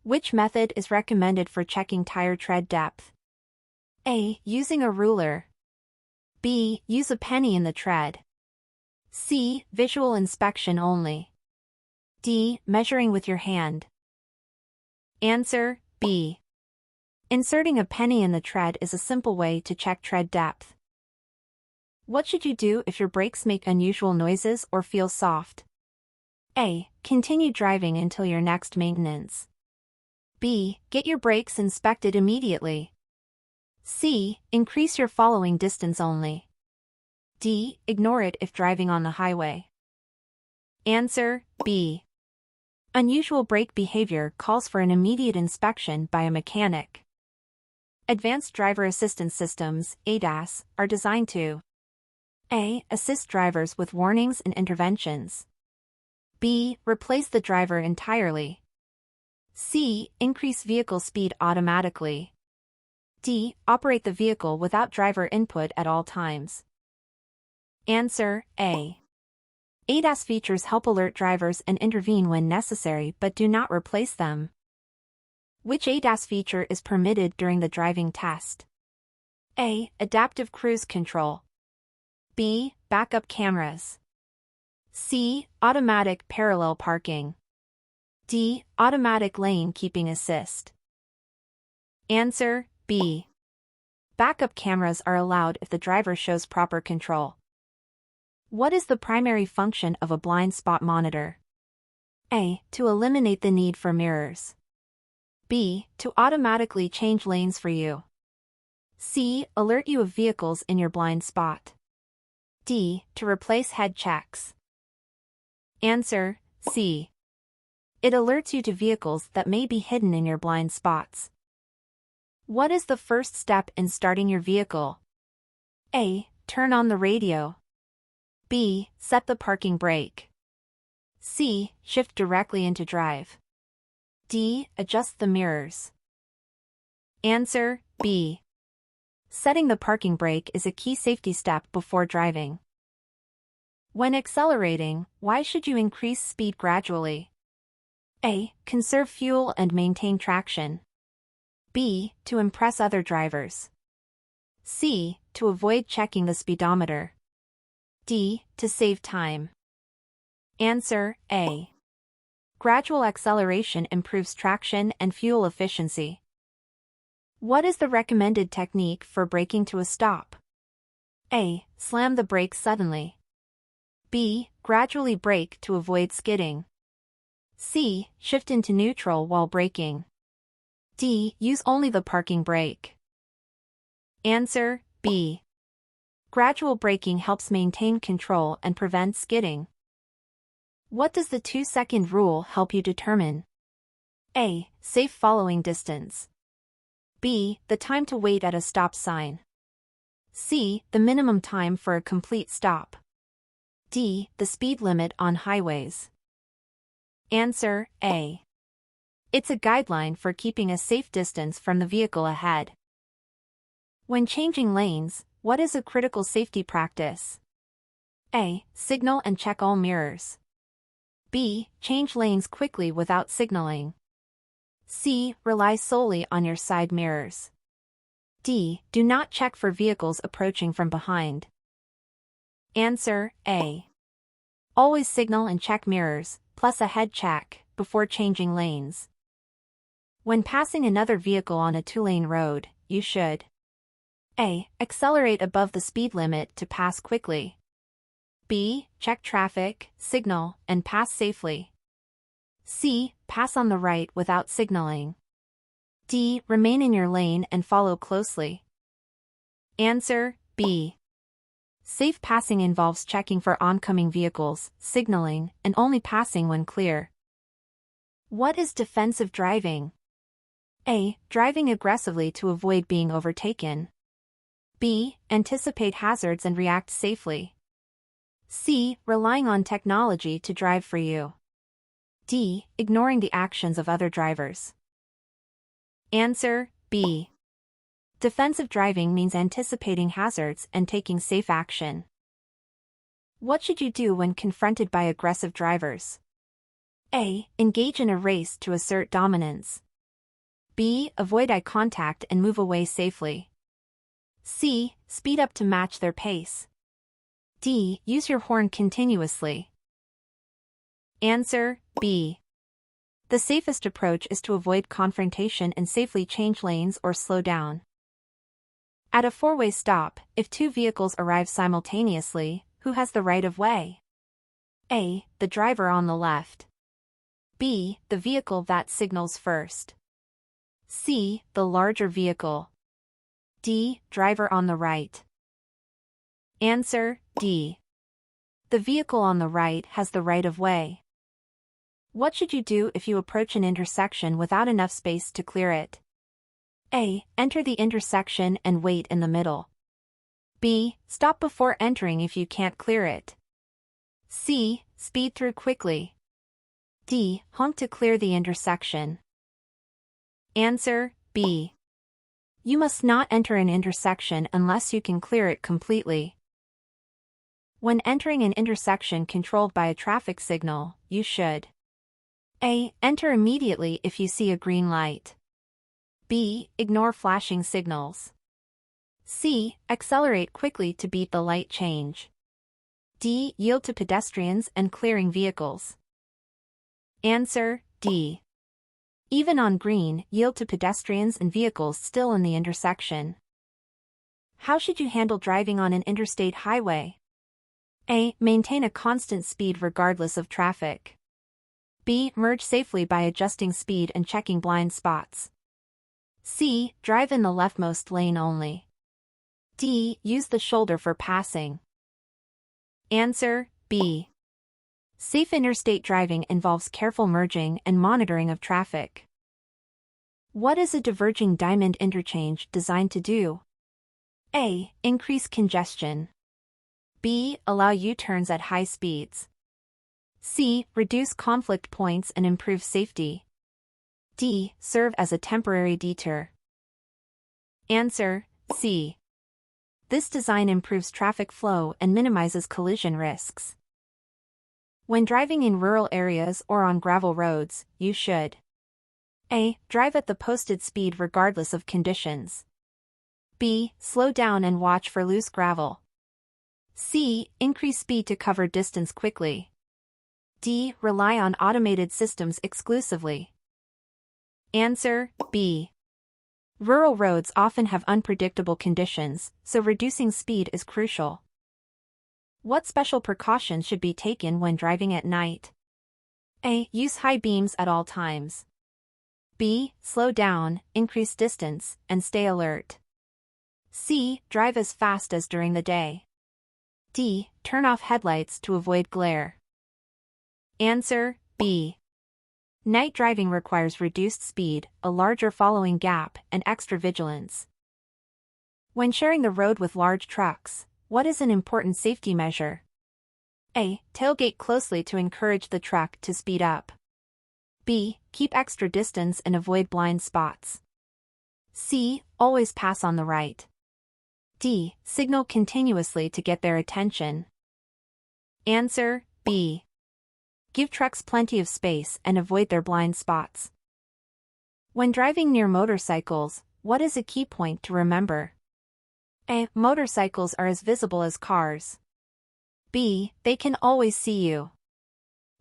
Which method is recommended for checking tire tread depth? A. Using a ruler. B. Use a penny in the tread. C. Visual inspection only. D. Measuring with your hand. Answer B. Inserting a penny in the tread is a simple way to check tread depth. What should you do if your brakes make unusual noises or feel soft? A. Continue driving until your next maintenance. B. Get your brakes inspected immediately. C. Increase your following distance only. D. Ignore it if driving on the highway. Answer B. Unusual brake behavior calls for an immediate inspection by a mechanic. Advanced Driver Assistance Systems, ADAS, are designed to A. Assist drivers with warnings and interventions. B. Replace the driver entirely. C. Increase vehicle speed automatically. D. Operate the vehicle without driver input at all times. Answer A. ADAS features help alert drivers and intervene when necessary but do not replace them. Which ADAS feature is permitted during the driving test? A. Adaptive cruise control. B. Backup cameras. C. Automatic parallel parking. D. Automatic lane keeping assist. Answer B. Backup cameras are allowed if the driver shows proper control. What is the primary function of a blind spot monitor? A. To eliminate the need for mirrors. B. To automatically change lanes for you. C. Alert you of vehicles in your blind spot. D. To replace head checks. Answer C. It alerts you to vehicles that may be hidden in your blind spots. What is the first step in starting your vehicle? A. Turn on the radio. B. Set the parking brake. C. Shift directly into drive. D. Adjust the mirrors. Answer B. Setting the parking brake is a key safety step before driving. When accelerating, why should you increase speed gradually? A. Conserve fuel and maintain traction. B. To impress other drivers. C. To avoid checking the speedometer. D. To save time. Answer A. Gradual acceleration improves traction and fuel efficiency. What is the recommended technique for braking to a stop? A. Slam the brakes suddenly. B. Gradually brake to avoid skidding. C. Shift into neutral while braking. D. Use only the parking brake. Answer B. Gradual braking helps maintain control and prevent skidding. What does the 2-second rule help you determine? A. Safe following distance. B. The time to wait at a stop sign. C. The minimum time for a complete stop. D. The speed limit on highways. Answer A. It's a guideline for keeping a safe distance from the vehicle ahead. When changing lanes, what is a critical safety practice? A. Signal and check all mirrors. B. Change lanes quickly without signaling. C. Rely solely on your side mirrors. D. Do not check for vehicles approaching from behind. Answer A. Always signal and check mirrors, plus a head check, before changing lanes. When passing another vehicle on a 2-lane road, you should A. Accelerate above the speed limit to pass quickly. B. Check traffic, signal, and pass safely. C. Pass on the right without signaling. D. Remain in your lane and follow closely. Answer B. Safe passing involves checking for oncoming vehicles, signaling, and only passing when clear. What is defensive driving? A. Driving aggressively to avoid being overtaken. B. Anticipate hazards and react safely. C. Relying on technology to drive for you. D. Ignoring the actions of other drivers. Answer B. Defensive driving means anticipating hazards and taking safe action. What should you do when confronted by aggressive drivers? A. Engage in a race to assert dominance. B. Avoid eye contact and move away safely. C. Speed up to match their pace. D. Use your horn continuously. Answer B. The safest approach is to avoid confrontation and safely change lanes or slow down. At a four-way stop, if two vehicles arrive simultaneously, who has the right of way? A. The driver on the left. B. The vehicle that signals first. C. The larger vehicle. D. Driver on the right. Answer D. The vehicle on the right has the right of way. What should you do if you approach an intersection without enough space to clear it? A. Enter the intersection and wait in the middle. B. Stop before entering if you can't clear it. C. Speed through quickly. D. Honk to clear the intersection. Answer B. You must not enter an intersection unless you can clear it completely. When entering an intersection controlled by a traffic signal, you should A. Enter immediately if you see a green light. B. Ignore flashing signals. C. Accelerate quickly to beat the light change. D. Yield to pedestrians and clearing vehicles. Answer D. Even on green, yield to pedestrians and vehicles still in the intersection. How should you handle driving on an interstate highway? A. Maintain a constant speed regardless of traffic. B. Merge safely by adjusting speed and checking blind spots. C. Drive in the leftmost lane only. D. Use the shoulder for passing. Answer B. Safe interstate driving involves careful merging and monitoring of traffic. What is a diverging diamond interchange designed to do? A. Increase congestion. B. Allow U-turns at high speeds. C. Reduce conflict points and improve safety. D. Serve as a temporary detour. Answer C. This design improves traffic flow and minimizes collision risks. When driving in rural areas or on gravel roads, you should A. Drive at the posted speed regardless of conditions. B. Slow down and watch for loose gravel. C. Increase speed to cover distance quickly. D. Rely on automated systems exclusively. Answer B. Rural roads often have unpredictable conditions, so reducing speed is crucial. What special precautions should be taken when driving at night? A. Use high beams at all times. B. Slow down, increase distance, and stay alert. C. Drive as fast as during the day. D. Turn off headlights to avoid glare. Answer B. Night driving requires reduced speed, a larger following gap, and extra vigilance. When sharing the road with large trucks, what is an important safety measure? A. Tailgate closely to encourage the truck to speed up. B. Keep extra distance and avoid blind spots. C. Always pass on the right. D. Signal continuously to get their attention. Answer B. Give trucks plenty of space and avoid their blind spots. When driving near motorcycles, what is a key point to remember? A. Motorcycles are as visible as cars. B. They can always see you.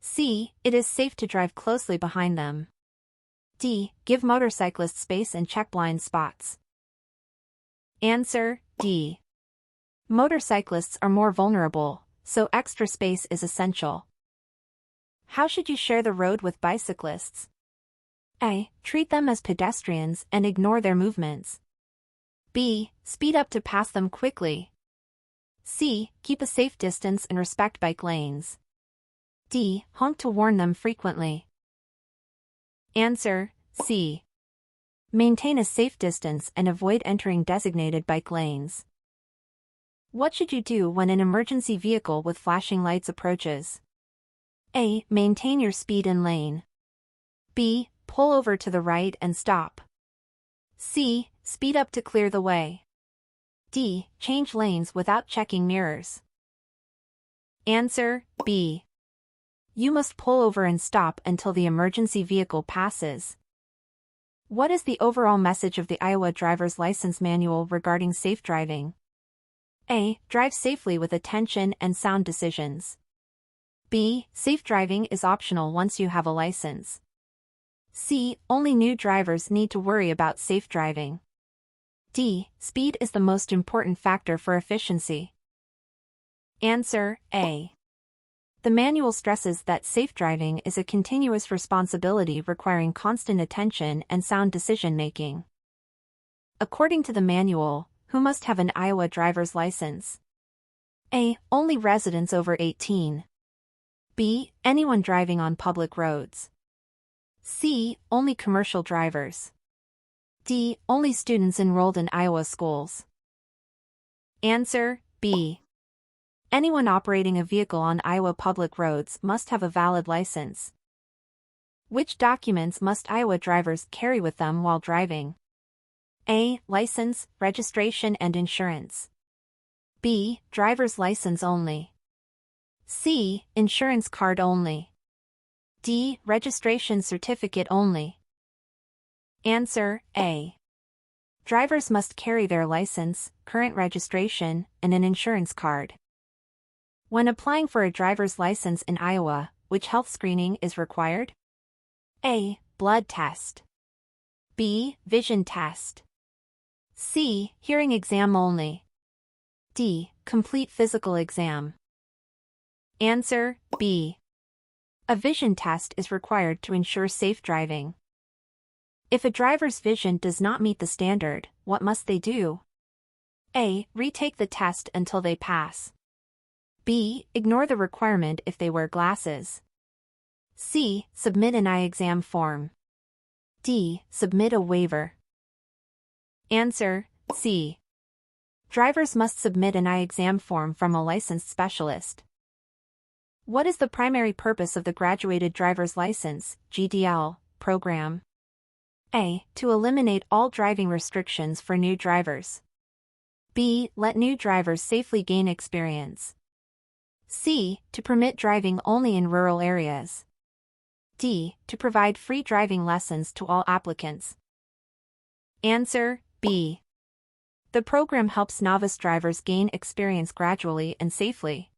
C. It is safe to drive closely behind them. D. Give motorcyclists space and check blind spots. Answer D. Motorcyclists are more vulnerable, so extra space is essential. How should you share the road with bicyclists? A. Treat them as pedestrians and ignore their movements. B. Speed up to pass them quickly. C. Keep a safe distance and respect bike lanes. D. Honk to warn them frequently. Answer C. Maintain a safe distance and avoid entering designated bike lanes. What should you do when an emergency vehicle with flashing lights approaches? A. Maintain your speed in lane. B. Pull over to the right and stop. C. Speed up to clear the way. D. Change lanes without checking mirrors. Answer B. You must pull over and stop until the emergency vehicle passes. What is the overall message of the Iowa Driver's License Manual regarding safe driving? A. Drive safely with attention and sound decisions. B. Safe driving is optional once you have a license. C. Only new drivers need to worry about safe driving. D. Speed is the most important factor for efficiency. Answer A. The manual stresses that safe driving is a continuous responsibility requiring constant attention and sound decision-making. According to the manual, who must have an Iowa driver's license? A. Only residents over 18. B. Anyone driving on public roads. C. Only commercial drivers. D. Only students enrolled in Iowa schools. Answer B. Anyone operating a vehicle on Iowa public roads must have a valid license. Which documents must Iowa drivers carry with them while driving? A. License, registration and insurance. B. Driver's license only. C. Insurance card only. D. Registration certificate only. Answer A. Drivers must carry their license, current registration, and an insurance card. When applying for a driver's license in Iowa, which health screening is required? A. Blood test. B. Vision test. C. Hearing exam only. D. Complete physical exam. Answer B. A vision test is required to ensure safe driving. If a driver's vision does not meet the standard, what must they do? A. Retake the test until they pass. B. Ignore the requirement if they wear glasses. C. Submit an eye exam form. D. Submit a waiver. Answer C. Drivers must submit an eye exam form from a licensed specialist. What is the primary purpose of the Graduated Driver's License (GDL) program? A. To eliminate all driving restrictions for new drivers. B. Let new drivers safely gain experience. C. To permit driving only in rural areas. D. To provide free driving lessons to all applicants. Answer B. The program helps novice drivers gain experience gradually and safely.